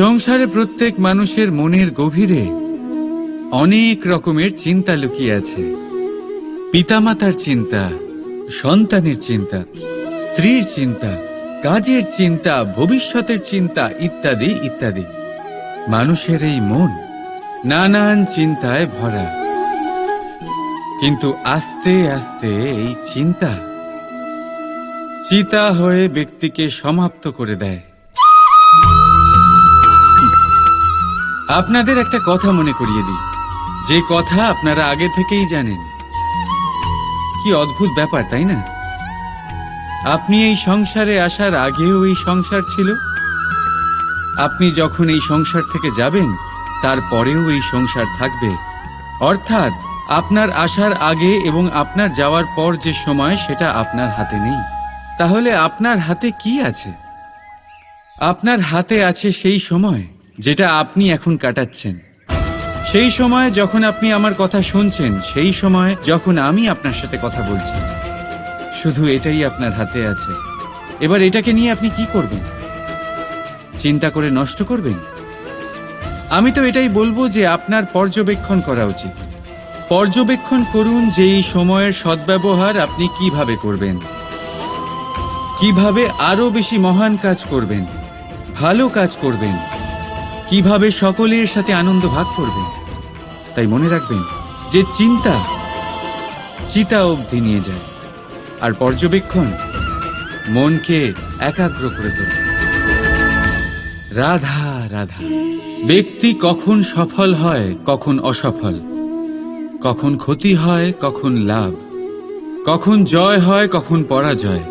সংসারে প্রত্যেক মানুষের মনের গভীরে অনেক রকমের চিন্তা লুকিয়ে আছে। পিতামাতার চিন্তা, সন্তানের চিন্তা, স্ত্রীর চিন্তা, কাজের চিন্তা, ভবিষ্যতের চিন্তা ইত্যাদি ইত্যাদি। মানুষের এই মন নানান চিন্তায় ভরা, কিন্তু আস্তে আস্তে এই চিন্তা চিতা হয়ে ব্যক্তিকে সমাপ্ত করে দেয়। আপনাদের একটা কথা মনে করিয়ে দিই, যে কথা আপনারা আগে থেকেই জানেন। কি অদ্ভুত ব্যাপার, তাই না? আপনি এই সংসারে আসার আগেও এই সংসার ছিল, আপনি যখন এই সংসার থেকে যাবেন তারপরেও এই সংসার থাকবে। অর্থাৎ আপনার আসার আগে এবং আপনার যাওয়ার পর যে সময়, সেটা আপনার হাতে নেই। তাহলে আপনার হাতে কি আছে? আপনার হাতে আছে সেই সময় যেটা আপনি এখন কাটাচ্ছেন, সেই সময় যখন আপনি আমার কথা শুনছেন, সেই সময় যখন আমি আপনার সাথে কথা বলছি। শুধু এটাই আপনার হাতে আছে। এবার এটাকে নিয়ে আপনি কি করবেন? চিন্তা করে নষ্ট করবেন? আমি তো এটাই বলবো যে আপনার পর্যবেক্ষণ করা উচিত। পর্যবেক্ষণ করুন যে এই সময়ের সদ্ব্যবহার আপনি কিভাবে করবেন, কিভাবে আরো বেশি মহান কাজ করবেন, ভালো কাজ করবেন, কিভাবে সকলের সাথে আনন্দ ভাগ করবেন। তাই মনে রাখবেন যে চিন্তা চিতা অবধি নিয়ে যায়, আর পর্যবেক্ষণ মনকে একাগ্র করে তোলে। রাধা রাধা। ব্যক্তি কখন সফল হয়, কখন অসফল, কখন ক্ষতি হয়, কখন লাভ, কখন জয় হয়, কখন পরাজয়,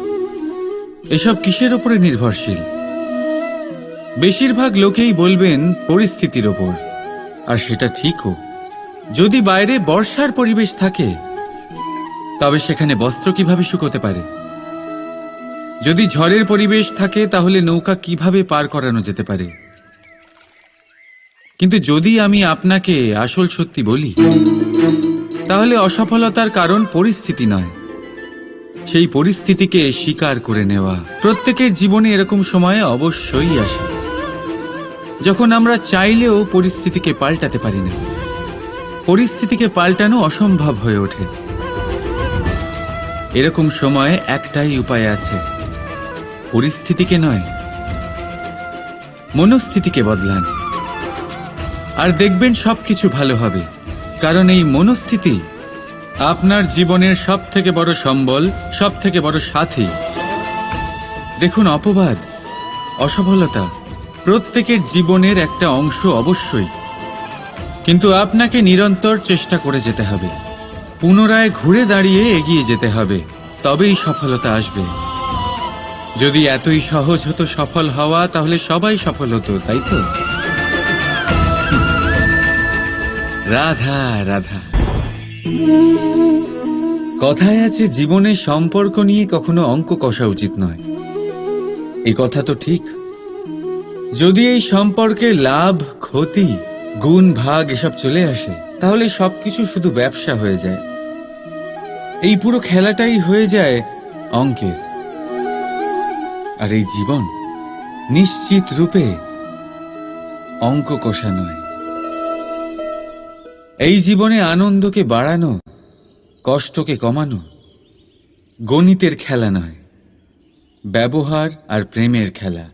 এসব কিসের উপরে নির্ভরশীল? বেশিরভাগ লোকেই বলবেন পরিস্থিতির ওপর, আর সেটা ঠিকও। যদি বাইরে বর্ষার পরিবেশ থাকে, তবে সেখানে বস্ত্র কিভাবে শুকোতে পারে? যদি ঝড়ের পরিবেশ থাকে, তাহলে নৌকা কিভাবে পার করানো যেতে পারে? কিন্তু যদি আমি আপনাকে আসল সত্যি বলি, তাহলে অসফলতার কারণ পরিস্থিতি নয়, সেই পরিস্থিতিকে স্বীকার করে নেওয়া। প্রত্যেকের জীবনে এরকম সময় অবশ্যই আসে যখন আমরা চাইলেও পরিস্থিতিকে পাল্টাতে পারি না। পরিস্থিতিকে পাল্টানো অসম্ভব হয়ে ওঠে। এরকম সময়ে একটাই উপায় আছে, পরিস্থিতিকে নয়, মনস্থিতিকে বদলান, আর দেখবেন সবকিছু ভালো হবে। কারণ এই মনস্থিতি আপনার জীবনের সব থেকে বড় সম্বল, সব থেকে বড় সাথী। দেখুন, অপবাদ, অসফলতা প্রত্যেকের জীবনের একটা অংশ অবশ্যই, কিন্তু আপনাকে নিরন্তর চেষ্টা করে যেতে হবে, পুনরায় ঘুরে দাঁড়িয়ে এগিয়ে যেতে হবে, তবেই সফলতা আসবে। যদি এতই সহজ হতো সফল হওয়া, তাহলে সবাই সফল হতো, তাই তো? রাধা রাধা। কথায় আছে, জীবনে সম্পর্ক নিয়ে কখনো অঙ্ক কষা উচিত নয়। এই কথা তো ঠিক। যদি এই সম্পর্কে লাভ, ক্ষতি, গুণ, ভাগ এসব চলে আসে, তাহলে সবকিছু শুধু ব্যবসা হয়ে যায়। এই পুরো খেলাটাই হয়ে যায় অঙ্কের। আর এই জীবন নিশ্চিত রূপে অঙ্ক কষা নয়। এই জীবনে আনন্দকে বাড়ানো, কষ্টকে কমানো গণিতের খেলা নয়, ব্যবহার আর প্রেমের খেলা।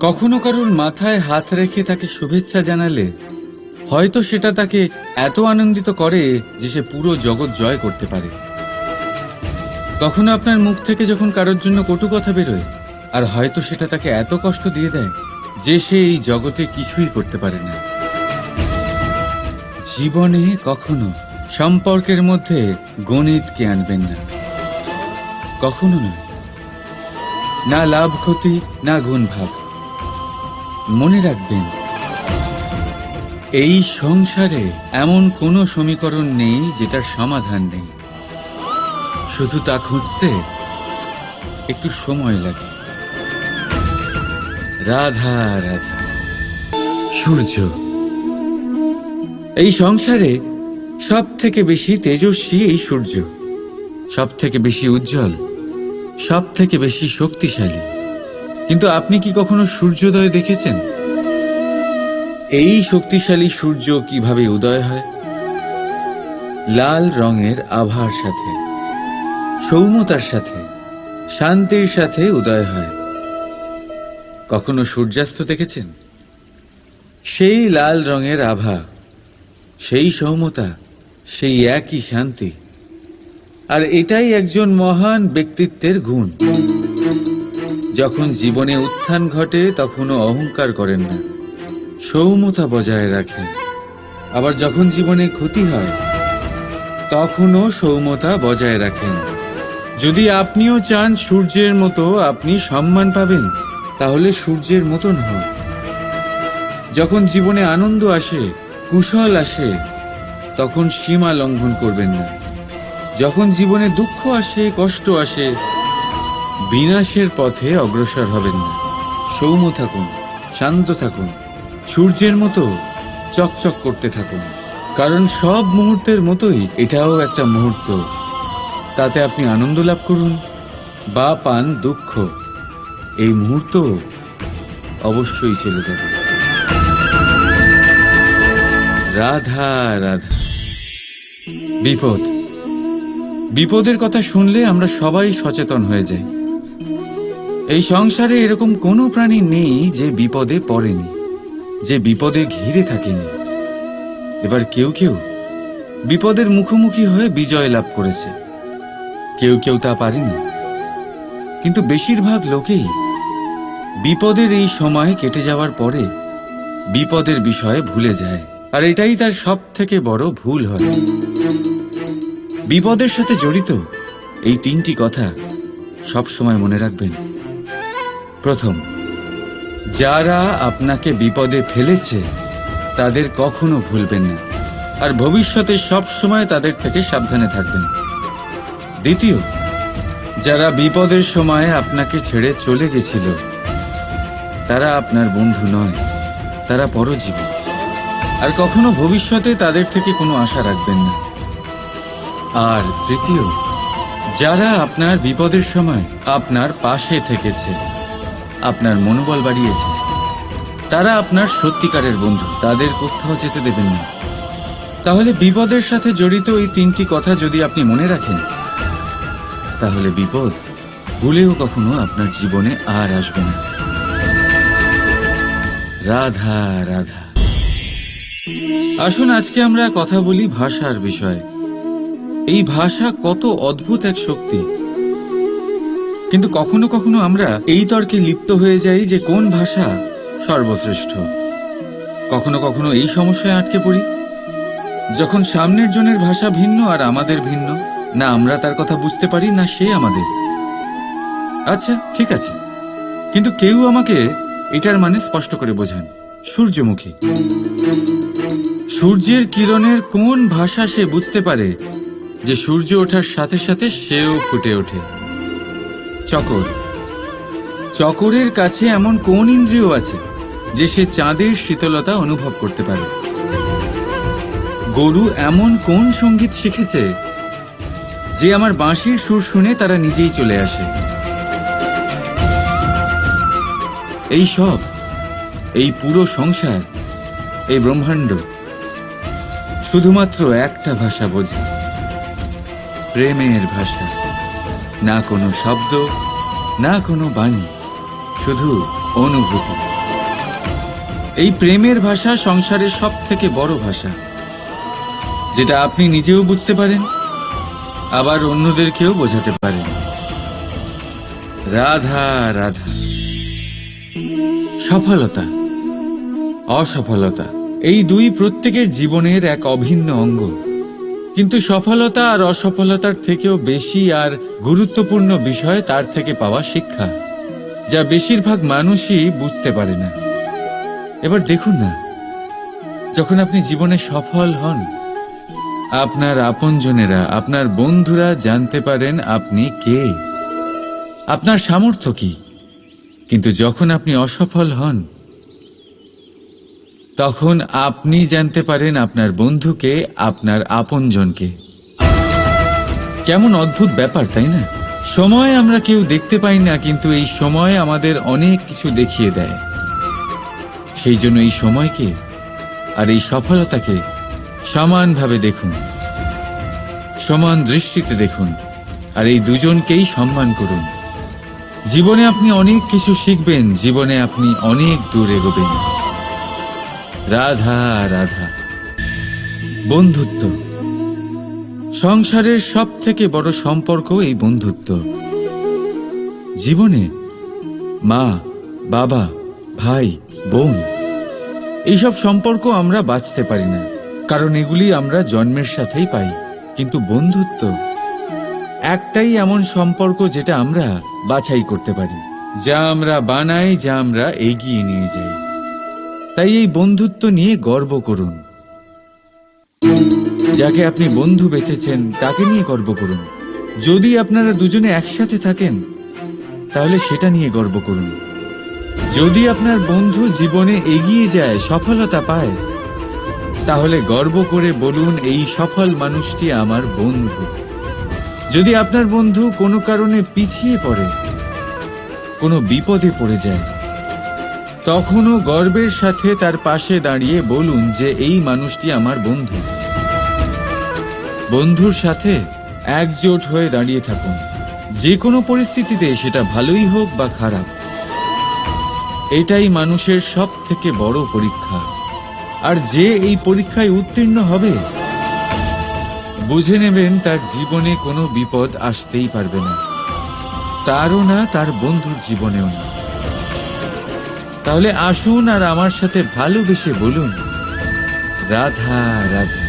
কখনো কারুর মাথায় হাত রেখে তাকে শুভেচ্ছা জানালে হয়তো সেটা তাকে এত আনন্দিত করে যে সে পুরো জগৎ জয় করতে পারে। কখনো আপনার মুখ থেকে যখন কারোর জন্য কটু কথা বেরোয়, আর হয়তো সেটা তাকে এত কষ্ট দিয়ে দেয় যে সে এই জগতে কিছুই করতে পারে না। জীবনে কখনো সম্পর্কের মধ্যে গণিতকে আনবেন না, কখনো নয়। না লাভ ক্ষতি, না গুণ ভাগ। মনে রাখবেন, এই সংসারে এমন কোনো সমীকরণ নেই যেটার সমাধান নেই। শুধু তা খুঁজতে একটু সময় লাগে। রাধা রাধা। সূর্য এই সংসারে সব থেকে বেশি তেজস্বী এই সূর্য, সব থেকে বেশি উজ্জ্বল, সব থেকে বেশি শক্তিশালী। কিন্তু আপনি কি কখনো সূর্যোদয় দেখেছেন? এই শক্তিশালী সূর্য কিভাবে উদয় হয়? লাল রঙের আভার সাথে, সৌম্যতার সাথে, শান্তির সাথে উদয় হয়। কখনো সূর্যাস্ত দেখেছেন? সেই লাল রঙের আভা, সেই সৌম্যতা, সেই একই শান্তি। আর এটাই একজন মহান ব্যক্তিত্বের গুণ। যখন জীবনে উত্থান ঘটে তখনও অহংকার করেন না, সৌম্যতা বজায় রাখেন। আবার যখন জীবনে ক্ষতি হয় তখনও সৌম্যতা বজায় রাখেন। যদি আপনিও চান সূর্যের মতো আপনি সম্মান পাবেন, তাহলে সূর্যের মতন হন। যখন জীবনে আনন্দ আসে, কুশল আসে, তখন সীমা লঙ্ঘন করবেন না। যখন জীবনে দুঃখ আসে, কষ্ট আসে, বিনাশের পথে অগ্রসর হবেন না। সৌম্য থাকুন, শান্ত থাকুন, সূর্যের মতো চকচক করতে থাকুন। কারণ সব মুহূর্তের মতোই এটাও একটা মুহূর্ত। তাতে আপনি আনন্দ লাভ করুন বা পান দুঃখ, এই মুহূর্ত অবশ্যই চলে যাবে। রাধা রাধা। বিপদ, বিপদের কথা শুনলে আমরা সবাই সচেতন হয়ে যাই। এই সংসারে এরকম কোনো প্রাণী নেই যে বিপদে পড়েনি, যে বিপদে ঘিরে থাকেনি। এবার কেউ কেউ বিপদের মুখোমুখি হয়ে বিজয় লাভ করেছে, কেউ কেউ তা পারেনি। কিন্তু বেশিরভাগ লোকেই বিপদের এই সময় কেটে যাওয়ার পরে বিপদের বিষয়ে ভুলে যায়। আর এটাই তার সব থেকে বড় ভুল হয়। বিপদের সাথে জড়িত এই তিনটি কথা সব সময় মনে রাখবেন। প্রথম, যারা আপনাকে বিপদে ফেলেছে তাদের কখনো ভুলবেন না, আর ভবিষ্যতে সব সময় তাদের থেকে সাবধানে থাকবেন। দ্বিতীয়, যারা বিপদের সময় আপনাকে ছেড়ে চলে গেছিল তারা আপনার বন্ধু নয়, তারা পরজীবী। আর কখনো ভবিষ্যতে তাদের থেকে কোনো আশা রাখবেন না। আর তৃতীয়, যারা আপনার বিপদের সময় আপনার পাশে থেকেছে, আপনার মনোবল বাড়িয়েছে, তারা আপনার সত্যিকারের বন্ধু, তাদের কোথাও যেতে দেবেন না। তাহলে বিপদের সাথে জড়িত এই তিনটি কথা যদি আপনি মনে রাখেন, তাহলে বিপদ ভুলেও কখনো আপনার জীবনে আর আসবে না। রাধা রাধা। আসুন আজকে আমরা কথা বলি ভাষার বিষয়ে। এই ভাষা কত অদ্ভুত এক শক্তি। কিন্তু কখনো কখনো আমরা এই তর্কে লিপ্ত হয়ে যাই যে কোন ভাষা সর্বশ্রেষ্ঠ। কখনো কখনো এই সমস্যায় আটকে পড়ি, যখন সামনের জনের ভাষা ভিন্ন আর আমাদের ভিন্ন, না আমরা তার কথা বুঝতে পারি না সে আমাদের। আচ্ছা ঠিক আছে, কিন্তু কেউ আমাকে এটার মানে স্পষ্ট করে বোঝান। সূর্যমুখী, সূর্যের কিরণের কোন ভাষা সে বুঝতে পারে যে সূর্য ওঠার সাথে সাথে সেও ফুটে ওঠে? চকর, চকরের কাছে এমন কোন ইন্দ্রিয় আছে যে সে চাঁদের শীতলতা অনুভব করতে পারে? গরু এমন কোন সঙ্গীত শিখেছে যে আমার বাঁশির সুর শুনে তারা নিজেই চলে আসে? এই সব, এই পুরো সংসার, এই ব্রহ্মাণ্ড শুধুমাত্র একটা ভাষা বোঝে, প্রেমের ভাষা। না কোনো শব্দ, না কোনো বাণী, শুধু অনুভূতি। এই প্রেমের ভাষা সংসারের সব থেকে বড় ভাষা, যেটা আপনি নিজেও বুঝতে পারেন, আবার অন্যদেরকেও বোঝাতে পারেন। রাধা রাধা। সফলতা, অসফলতা, এই দুই প্রত্যেকের জীবনের এক অভিন্ন অঙ্গ। কিন্তু সফলতা আর অসফলতার থেকেও বেশি আর গুরুত্বপূর্ণ বিষয় তার থেকে পাওয়া শিক্ষা, যা বেশিরভাগ মানুষই বুঝতে পারে না। এবার দেখুন না, যখন আপনি জীবনে সফল হন, আপনার আপনজনেরা, আপনার বন্ধুরা জানতে পারেন আপনি কে, আপনার সামর্থ্য কি। কিন্তু যখন আপনি অসফল হন, তখন আপনি জানতে পারেন আপনার বন্ধুকে, আপনার আপনজনকে। কেমন অদ্ভুত ব্যাপার, তাই না? সময় আমরা কেউ দেখতে পাই না, কিন্তু এই সময় আমাদের অনেক কিছু দেখিয়ে দেয়। সেই জন্য এই সময়কে আর এই সফলতাকে সমানভাবে দেখুন, সমান দৃষ্টিতে দেখুন, আর এই দুজনকেই সম্মান করুন। জীবনে আপনি অনেক কিছু শিখবেন, জীবনে আপনি অনেক দূর এগোবেন। রাধা রাধা। বন্ধুত্ব সংসারের সব থেকে বড় সম্পর্ক এই বন্ধুত্ব। জীবনে মা, বাবা, ভাই, বোন এইসব সম্পর্ক আমরা বাঁচতে পারি না, কারণ এগুলি আমরা জন্মের সাথেই পাই। কিন্তু বন্ধুত্ব একটাই এমন সম্পর্ক যেটা আমরা বাছাই করতে পারি, যা আমরা বানাই, যা আমরা এগিয়ে নিয়ে যাই। তাই এই বন্ধুত্ব নিয়ে গর্ব করুন। যাকে আপনি বন্ধু বেছেছেন তাকে নিয়ে গর্ব করুন। যদি আপনারা দুজনে একসাথে থাকেন তাহলে সেটা নিয়ে গর্ব করুন। যদি আপনার বন্ধু জীবনে এগিয়ে যায়, সফলতা পায়, তাহলে গর্ব করে বলুন, এই সফল মানুষটি আমার বন্ধু। যদি আপনার বন্ধু কোনো কারণে পিছিয়ে পড়ে, কোনো বিপদে পড়ে যায়, তখনও গর্বের সাথে তার পাশে দাঁড়িয়ে বলুন যে এই মানুষটি আমার বন্ধু। বন্ধুর সাথে একজোট হয়ে দাঁড়িয়ে থাকুন, যে কোনো পরিস্থিতিতে, সেটা ভালোই হোক বা খারাপ। এটাই মানুষের সব থেকে বড় পরীক্ষা। আর যে এই পরীক্ষায় উত্তীর্ণ হবে, বুঝে নেবেন তার জীবনে কোনো বিপদ আসতেই পারবে না, তারও না, তার বন্ধুর জীবনেও না। তাহলে আসুন আর আমার সাথে ভালোবেসে বলুন, রাধা রাধা।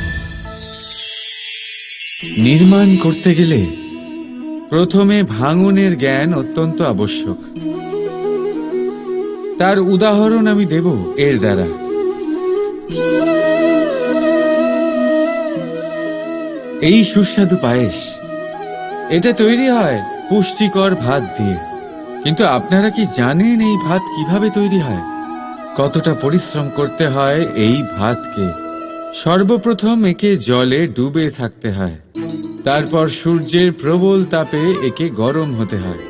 নির্মাণ করতে গেলে প্রথমে ভাঙনের জ্ঞান অত্যন্ত আবশ্যক। তার উদাহরণ আমি দেব এর দ্বারা। এই সুস্বাদু পায়েস, এটা তৈরি হয় পুষ্টিকর ভাত দিয়ে। কিন্তু আপনারা কি জানেন এই ভাত কিভাবে তৈরি হয়? কতটা পরিশ্রম করতে হয় এই ভাতকে? সর্বপ্রথম একে জলে ডুবে থাকতে হয়, তারপর সূর্যের প্রবল তাপে একে গরম হতে হয়,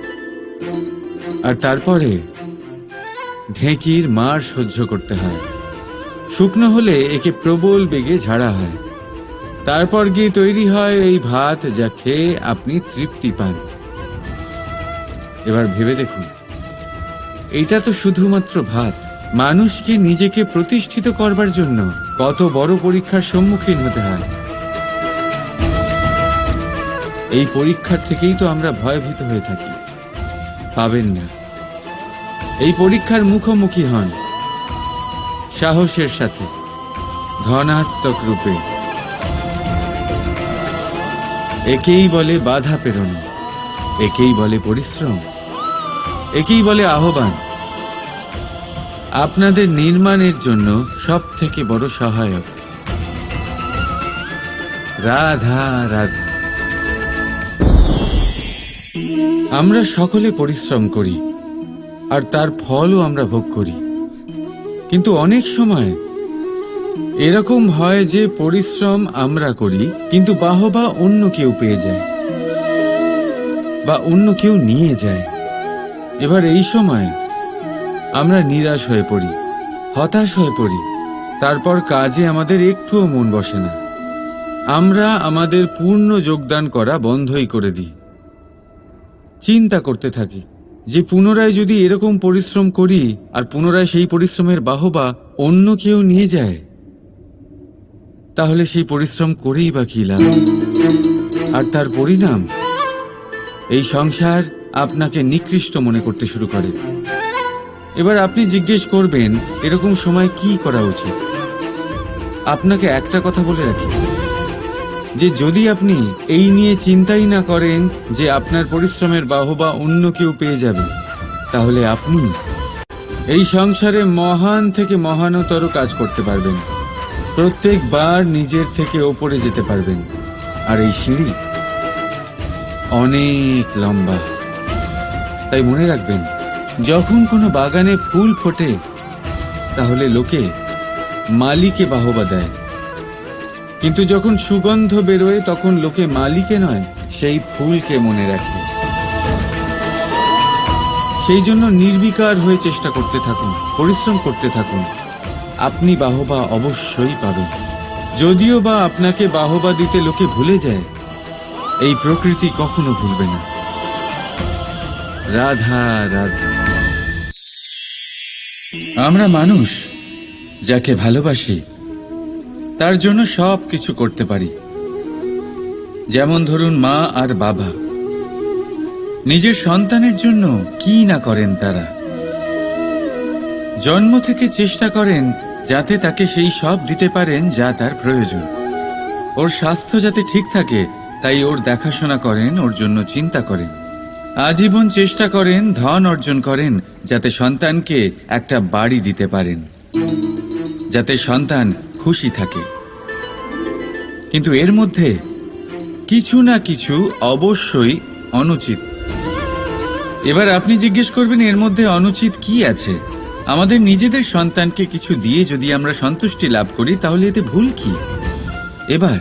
আর তারপরে ঢেঁকির মার সহ্য করতে হয়। শুকনো হলে একে প্রবল বেগে ঝাড়া হয়, তারপর গিয়ে তৈরি হয় এই ভাত, যা খেয়ে আপনি তৃপ্তি পান। এবার ভেবে দেখুন, এটা তো শুধুমাত্র ভাত। মানুষকে নিজেকে প্রতিষ্ঠিত করবার জন্য কত বড় পরীক্ষার সম্মুখীন হতে হয়। এই পরীক্ষার থেকেই তো আমরা ভয়ভীত হয়ে থাকি। পাবেন না। এই পরীক্ষার মুখোমুখি হন সাহসের সাথে, ধনাত্মক রূপে। একেই বলে বাধা পেরোনো, একেই বলে পরিশ্রম, একেই বলে আহ্বান। আপনাদের নির্মাণের জন্য সব থেকে বড় সহায়ক। রাধা রাধা। আমরা সকলে পরিশ্রম করি, আর তার ফলও আমরা ভোগ করি। কিন্তু অনেক সময় এরকম হয় যে পরিশ্রম আমরা করি, কিন্তু বাহবা অন্য কেউ পেয়ে যায় বা অন্য কেউ নিয়ে যায়। এবার এই সময় আমরা নিরাশ হয়ে পড়ি, হতাশ হয়ে পড়ি। তারপর কাজে আমাদের একটুও মন বসে না। আমরা আমাদের পূর্ণ যোগদান করা বন্ধই করে দিই। চিন্তা করতে থাকি যে পুনরায় যদি এরকম পরিশ্রম করি আর পুনরায় সেই পরিশ্রমের বাহবা অন্য কেউ নিয়ে যায়, তাহলে সেই পরিশ্রম করেই বা কি লাভ? আর তার পরিণাম, এই সংসার আপনাকে নিকৃষ্ট মনে করতে শুরু করে। এবার আপনি জিজ্ঞেস করবেন, এরকম সময় কি করা উচিত? আপনাকে একটা কথা বলে রাখি, যে যদি আপনি এই নিয়ে চিন্তাই না করেন যে আপনার পরিশ্রমের বাহবা অন্য কেউ পেয়ে যাবে, তাহলে আপনি এই সংসারে মহান থেকে মহানতর কাজ করতে পারবেন। প্রত্যেকবার নিজের থেকে ওপরে যেতে পারবেন। আর এই সিঁড়ি অনেক লম্বা। তাই মনে রাখবেন, যখন কোনো বাগানে ফুল ফোটে, তাহলে লোকে মালিকে বাহবা দেয়, কিন্তু যখন সুগন্ধ বেরোয় তখন লোকে মালিকে নয়, সেই ফুলকে মনে রাখে। সেই জন্য নির্বিকার হয়ে চেষ্টা করতে থাকুন, পরিশ্রম করতে থাকুন। আপনি বাহবা অবশ্যই পাবেন। যদিও বা আপনাকে বাহবা দিতে লোকে ভুলে যায়, এই প্রকৃতি কখনো ভুলবে না। রাধা রাধা। আমরা মানুষ যাকে ভালোবাসি তার জন্য সব কিছু করতে পারি। যেমন ধরুন মা আর বাবা নিজের সন্তানের জন্য কি না করেন। তারা জন্ম থেকে চেষ্টা করেন যাতে তাকে সেই সব দিতে পারেন যা তার প্রয়োজন। ওর স্বাস্থ্য যাতে ঠিক থাকে তাই ওর দেখাশোনা করেন, ওর জন্য চিন্তা করেন। আজীবন চেষ্টা করেন, ধন অর্জন করেন যাতে সন্তানকে একটা বাড়ি দিতে পারেন, যাতে সন্তান খুশি থাকে। কিন্তু এর মধ্যে কিছু না কিছু অবশ্যই অনুচিত। এবার আপনি জিজ্ঞেস করবেন এর মধ্যে অনুচিত কি আছে? আমাদের নিজেদের সন্তানকে কিছু দিয়ে যদি আমরা সন্তুষ্টি লাভ করি তাহলে এতে ভুল কি? এবার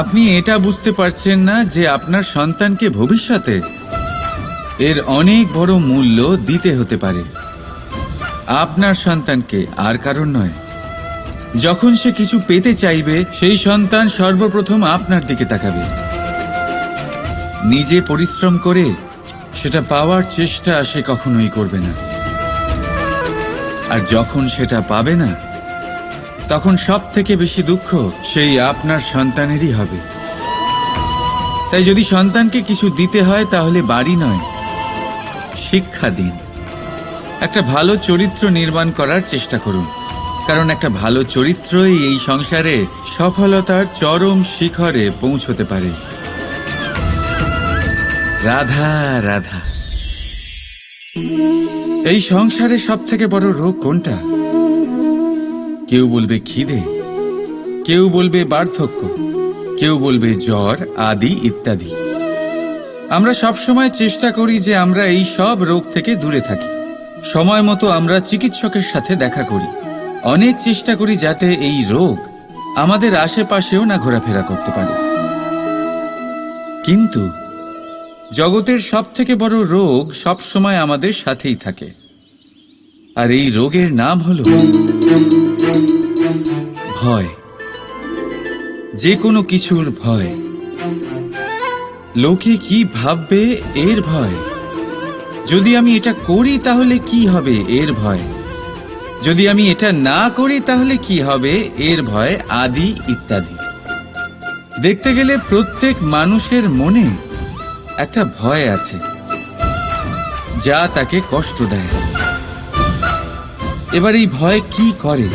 আপনি এটা বুঝতে পারছেন না যে আপনার সন্তানকে ভবিষ্যতে এর অনেক বড় মূল্য দিতে হতে পারে। আপনার সন্তানকে, আর কারণ নয়। যখন সে কিছু পেতে চাইবে সেই সন্তান সর্বপ্রথম আপনার দিকে তাকাবে। নিজে পরিশ্রম করে সেটা পাওয়ার চেষ্টা সে কখনোই করবে না। আর যখন সেটা পাবে না তখন সব থেকে বেশি দুঃখ সেই আপনার সন্তানেরই হবে। তাই যদি সন্তানকে কিছু দিতে হয় তাহলে বাড়ি নয়, শিক্ষা দিন। একটা ভালো চরিত্র নির্মাণ করার চেষ্টা করুন, কারণ একটা ভালো চরিত্রই এই সংসারে সফলতার চরম শিখরে পৌঁছতে পারে। রাধা রাধা। এই সংসারে সব থেকে বড় রোগ কোনটা? কেউ বলবে খিদে, কেউ বলবে বার্ধক্য, কেউ বলবে জ্বর আদি ইত্যাদি। আমরা সব সময় চেষ্টা করি যে আমরা এই সব রোগ থেকে দূরে থাকি। সময় মতো আমরা চিকিৎসকের সাথে দেখা করি। অনেক চেষ্টা করি যাতে এই রোগ আমাদের আশেপাশেও না ঘোরাফেরা করতে পারে। কিন্তু জগতের সব থেকে বড় রোগ সব সময় আমাদের সাথেই থাকে, আর এই রোগের নাম হলো ভয়। যে কোনো কিছুর ভয়। লোকে কি ভাববে এর ভয়। যদি আমি এটা করি তাহলে কি হবে এর ভয়। যদি আমি এটা না করি তাহলে কি হবে এর ভয় আদি ইত্যাদি। দেখতে গেলে প্রত্যেক মানুষের মনে একটা ভয় আছে যা তাকে কষ্ট দেয়। এবার এই ভয় কি করে?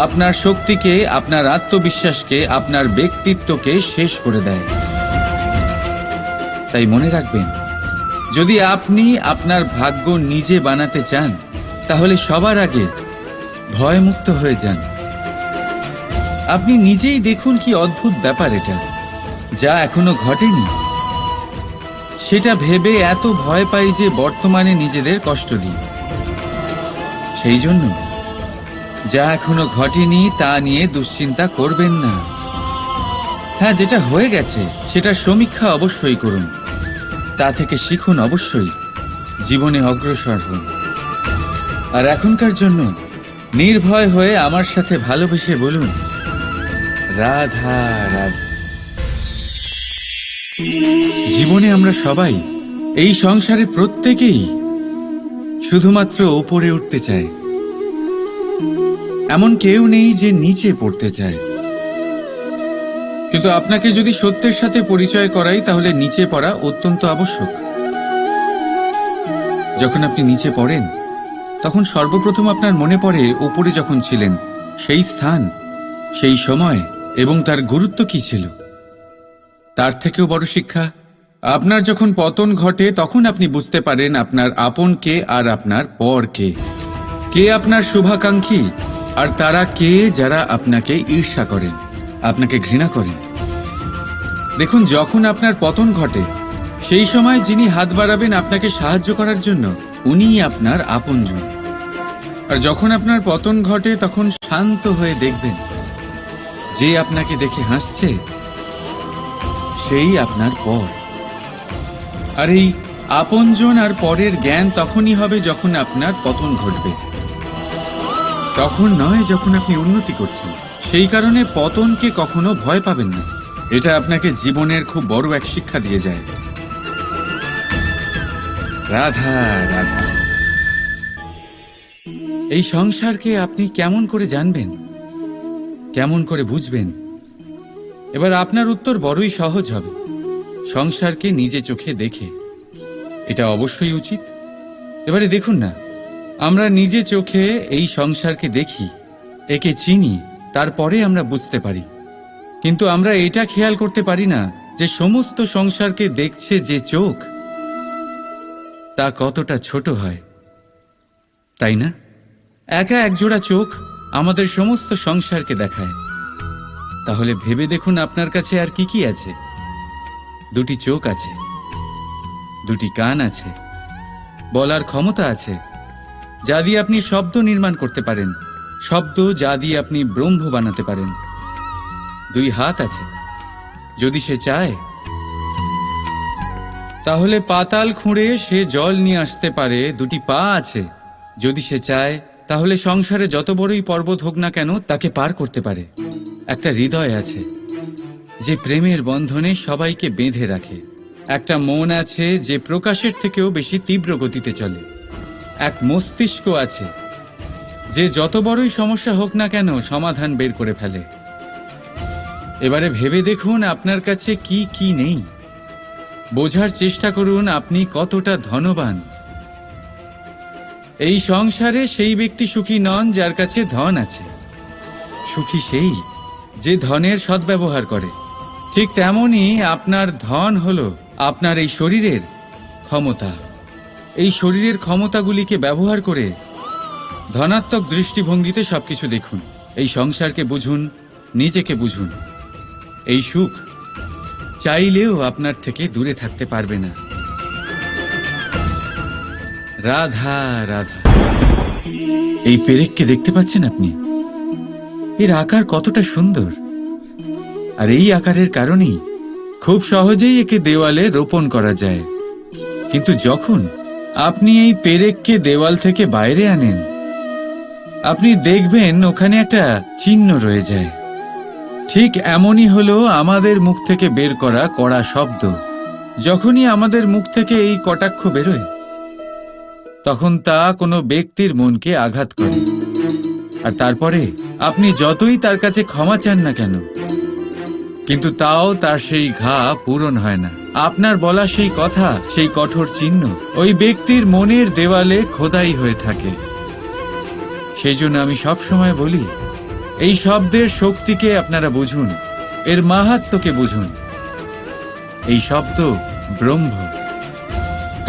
আপনার শক্তিকে, আপনার আত্মবিশ্বাসকে, আপনার ব্যক্তিত্বকে শেষ করে দেয়। তাই মনে রাখবেন, যদি আপনি আপনার ভাগ্য নিজে বানাতে চান তাহলে সবার আগে ভয়মুক্ত হয়ে যান। আপনি নিজেই দেখুন কি অদ্ভুত ব্যাপার এটা, যা এখনো ঘটেনি সেটা ভেবে এত ভয় পাই যে বর্তমানে নিজেদের কষ্ট দিই। সেই জন্য যা এখনো ঘটেনি তা নিয়ে দুশ্চিন্তা করবেন না। হ্যাঁ, যেটা হয়ে গেছে সেটা সমীক্ষা অবশ্যই করুন, তা থেকে শিখুন, অবশ্যই জীবনে অগ্রসর হন। আর এখনকার জন্য নির্ভয় হয়ে আমার সাথে ভালোবেসে বলুন রাধা রাধা। জীবনে আমরা সবাই, এই সংসারে প্রত্যেকেই শুধুমাত্র ওপরে উঠতে চায়। এমন কেউ নেই যে নিচে পড়তে চায়। কিন্তু আপনাকে যদি সত্যের সাথে পরিচয় করাই তাহলে নিচে পড়া অত্যন্ত আবশ্যক। যখন আপনি নিচে পড়েন তখন সর্বপ্রথম আপনার মনে পড়ে উপরে যখন ছিলেন সেই স্থান, সেই সময় এবং তার গুরুত্ব কি ছিল। তার থেকেও বড় শিক্ষা, আপনার যখন পতন ঘটে তখন আপনি বুঝতে পারেন আপনার আপন কে আর আপনার পর কে। কে আপনার শুভাকাঙ্ক্ষী আর তারা কে যারা আপনাকে ঈর্ষা করেন, আপনাকে ঘৃণা করেন। দেখুন, যখন আপনার পতন ঘটে সেই সময় যিনি হাত বাড়াবেন আপনাকে সাহায্য করার জন্য উনিই আপনার আপনজন। আর যখন আপনার পতন ঘটে তখন শান্ত হয়ে দেখবেন যে আপনাকে দেখে হাসছে সেই আপনার পর। আর এই আপনজন আর পরের জ্ঞান তখনই হবে যখন আপনার পতন ঘটবে, তখন নয় যখন আপনি উন্নতি করছেন। সেই কারণে পতনকে কখনো ভয় পাবেন না। এটা আপনাকে জীবনের খুব বড় এক শিক্ষা দিয়ে যায়। রাধা রাধা। এই সংসারকে আপনি কেমন করে জানবেন, কেমন করে বুঝবেন? এবার আপনার উত্তর বড়ই সহজ হবে। সংসারকে নিজে চোখে দেখে। এটা অবশ্যই উচিত। এবারে দেখুন না, আমরা নিজে চোখে এই সংসারকে দেখি, একে চিনি, তারপরে আমরা বুঝতে পারি। কিন্তু আমরা এটা খেয়াল করতে পারি না যে সমস্ত সংসারকে দেখছে যে চোখ, তা কতটা ছোট হয়, তাই না? একা একজোড়া চোখ আমাদের সমস্ত সংসারকে দেখায়। তাহলে ভেবে দেখুন আপনার কাছে আর কি কি আছে। দুটি চোখ আছে, দুটি কান আছে, বলার ক্ষমতা আছে, যা দিয়ে আপনি শব্দ নির্মাণ করতে পারেন, শব্দ যা দিয়ে আপনি ব্রহ্ম বানাতে পারেন। দুই হাত আছে, যদি সে চায় তাহলে পাতাল খুঁড়ে সে জল নিয়ে আসতে পারে। দুটি পা আছে, যদি সে চায় তাহলে সংসারে যত বড়ই পর্বত হোক না কেন তাকে পার করতে পারে। একটা হৃদয় আছে যে প্রেমের বন্ধনে সবাইকে বেঁধে রাখে। একটা মন আছে যে প্রকাশের থেকেও বেশি তীব্র গতিতে চলে। এক মস্তিষ্ক আছে যে যত বড়ই সমস্যা হোক না কেন সমাধান বের করে ফেলে। এবারে ভেবে দেখুন আপনার কাছে কি কি নেই। বোঝার চেষ্টা করুন আপনি কতটা ধনবান। এই সংসারে সেই ব্যক্তি সুখী নন যার কাছে ধন আছে। সুখী সেই যে ধনের সদ্ব্যবহার করে। ঠিক তেমনই আপনার ধন হলো আপনার এই শরীরের ক্ষমতা। এই শরীরের ক্ষমতাগুলিকে ব্যবহার করে ধনাত্মক দৃষ্টিভঙ্গিতে সবকিছু দেখুন। এই সংসারকে বুঝুন, নিজেকে বুঝুন। এই সুখ চাইলেও আপনার থেকে দূরে থাকতে পারবে না। রাধা রাধা। এই পেরেককে দেখতে পাচ্ছেন আপনি? এর আকার কতটা সুন্দর। আর এই আকারের কারণেই খুব সহজেই একে দেওয়ালে রোপণ করা যায়। কিন্তু যখন আপনি এই পেরেককে দেওয়াল থেকে বাইরে আনেন, আপনি দেখবেন ওখানে একটা চিহ্ন রয়ে যায়। ঠিক এমনই হলো আমাদের মুখ থেকে বের করা কড়া শব্দ। যখনই আমাদের মুখ থেকে এই কটাক্ষ বেরোয়, তখন তা কোনো ব্যক্তির মনকে আঘাত করে। আর তারপরে আপনি যতই তার কাছে ক্ষমা চান না কেন, কিন্তু তাও তার সেই ঘা পূরণ হয় না। আপনার বলা সেই কথা, সেই কঠোর চিহ্ন ওই ব্যক্তির মনের দেওয়ালে খোদাই হয়ে থাকে। সেই জন্য আমি সব সময় বলি, এই শব্দের শক্তিকে আপনারা বুঝুন, এর মাহাত্ম্যকে বুঝুন। এই শব্দ ব্রহ্ম।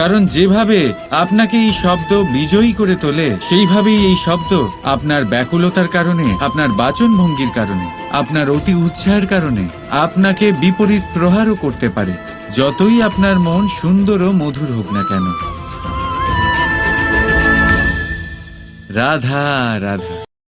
কারণ যেভাবে আপনাকে এই শব্দ বিজয়ী করে তোলে, সেইভাবেই এই শব্দ আপনার ব্যাকুলতার কারণে, আপনার বাচনভঙ্গির কারণে, আপনার অতি উৎসাহের কারণে আপনাকে বিপরীত প্রহারও করতে পারে, যতই আপনার মন সুন্দর ও মধুর হোক না কেন। রাধা রাধা।